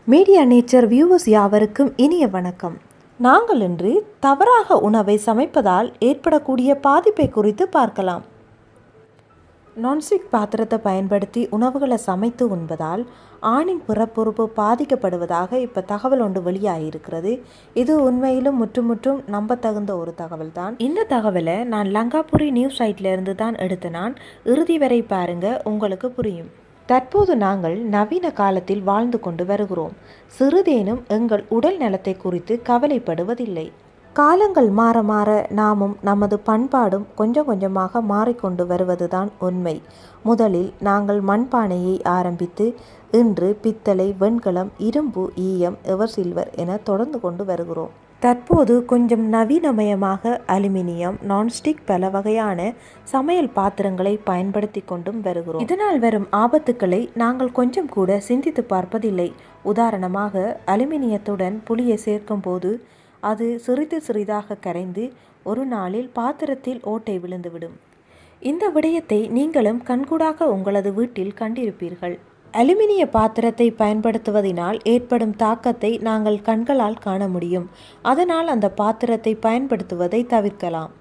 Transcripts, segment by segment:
Media nature viewers யாவருக்கும் இனிய வணக்கம். நாங்கள் இன்று தவறாக உணவை சமைப்பதால் ஏற்படக்கூடிய பாதிப்பை குறித்து பார்க்கலாம். நான்ஸ்டிக் பாத்திரத்தை பயன்படுத்தி உணவுகளை சமைத்து உண்பதால் ஆணின் பிறப்புறுப்பு பாதிக்கப்படுவதாக இப்போ தகவல் ஒன்று வெளியாகியிருக்கிறது. இது உண்மையிலும் முற்றும் நம்பத்தகுந்த ஒரு தகவல் தான். இந்த தகவலை நான் லங்காபுரி நியூஸ் சைட்ல இருந்து தான் எடுத்து நான் இறுதி வரை பாருங்க, உங்களுக்கு புரியும். தற்போது நாங்கள் நவீன காலத்தில் வாழ்ந்து கொண்டு வருகிறோம். சிறிதேனும் எங்கள் உடல் நலத்தை குறித்து கவலைப்படுவதில்லை. காலங்கள் மாற மாற நாமும் நமது பண்பாடும் கொஞ்சம் கொஞ்சமாக மாறிக்கொண்டு வருவதுதான் உண்மை. முதலில் நாங்கள் மண்பானையை ஆரம்பித்து இன்று பித்தளை, வெண்கலம், இரும்பு, ஈயம், எவர் சில்வர் என தொடர்ந்து கொண்டு வருகிறோம். தற்போது கொஞ்சம் நவீனமயமாக அலுமினியம், நான்ஸ்டிக் பல வகையான சமையல் பாத்திரங்களை பயன்படுத்தி கொண்டும் வருகிறோம். இதனால் வரும் ஆபத்துக்களை நாங்கள் கொஞ்சம் கூட சிந்தித்து பார்ப்பதில்லை. உதாரணமாக அலுமினியத்துடன் புளியை சேர்க்கும் போது அது சிறிது சிறிதாக கரைந்து ஒரு நாளில் பாத்திரத்தில் ஓட்டை விழுந்துவிடும். இந்த விடயத்தை நீங்களும் கண்கூடாக உங்களது வீட்டில் கண்டிருப்பீர்கள். அலுமினிய பாத்திரத்தை பயன்படுத்துவதனால் ஏற்படும் தாக்கத்தை நாங்கள் கண்களால் காண முடியும். அதனால் அந்த பாத்திரத்தை பயன்படுத்துவதை தவிர்க்கலாம்.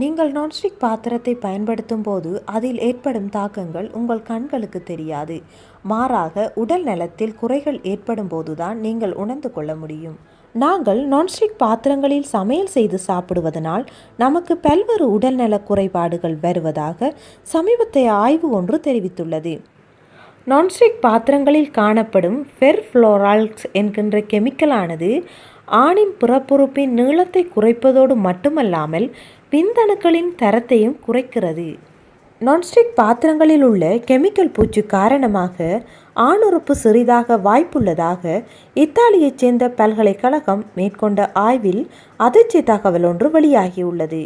நீங்கள் நான்ஸ்டிக் பாத்திரத்தை பயன்படுத்தும் போது அதில் ஏற்படும் தாக்கங்கள் உங்கள் கண்களுக்கு தெரியாது. மாறாக உடல் நலத்தில் குறைகள் ஏற்படும் போதுதான் நீங்கள் உணர்ந்து கொள்ள முடியும். நாங்கள் நான்ஸ்டிக் பாத்திரங்களில் சமையல் செய்து சாப்பிடுவதனால் நமக்கு பல்வேறு உடல்நல குறைபாடுகள் வருவதாக சமீபத்திய ஆய்வு ஒன்று தெரிவித்துள்ளது. நான்ஸ்டிக் பாத்திரங்களில் காணப்படும் ஃபெர்ஃப்ளோரால்ஸ் என்கின்ற கெமிக்கலானது ஆணின் பிறப்புறுப்பின் நீளத்தை குறைப்பதோடு மட்டுமல்லாமல் விந்தணுக்களின் தரத்தையும் குறைக்கிறது. நான்ஸ்டிக் பாத்திரங்களில் உள்ள கெமிக்கல் பூச்சு காரணமாக ஆணுறுப்பு சிறிதாக வாய்ப்புள்ளதாக இத்தாலியைச் சேர்ந்த பல்கலைக்கழகம் மேற்கொண்ட ஆய்வில் அதிர்ச்சி தகவல் ஒன்று வெளியாகியுள்ளது.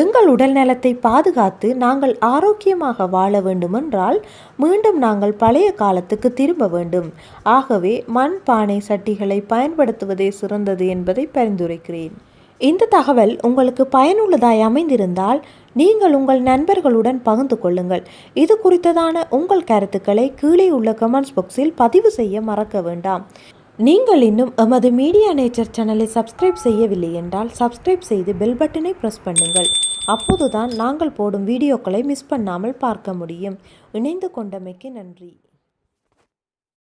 எங்கள் உடல் நலத்தை பாதுகாத்து நாங்கள் ஆரோக்கியமாக வாழ வேண்டுமென்றால் மீண்டும் நாங்கள் பழைய காலத்துக்கு திரும்ப வேண்டும். ஆகவே மண் பானை சட்டிகளை பயன்படுத்துவதே சிறந்தது என்பதை பரிந்துரைக்கிறேன். இந்த தகவல் உங்களுக்கு பயனுள்ளதாய் அமைந்திருந்தால் நீங்கள் உங்கள் நண்பர்களுடன் பகிர்ந்து கொள்ளுங்கள். இது குறித்ததான உங்கள் கருத்துக்களை கீழே உள்ள கமெண்ட்ஸ் பாக்ஸில் பதிவு செய்ய மறக்க வேண்டாம். நீங்கள் இன்னும் எமது மீடியா நேச்சர் சேனலை சப்ஸ்கிரைப் செய்யவில்லை என்றால் சப்ஸ்கிரைப் செய்து பெல் பட்டனை பிரஸ் பண்ணுங்கள். அப்போதுதான் நாங்கள் போடும் வீடியோக்களை மிஸ் பண்ணாமல் பார்க்க முடியும். இணைந்து கொண்டமைக்கு நன்றி.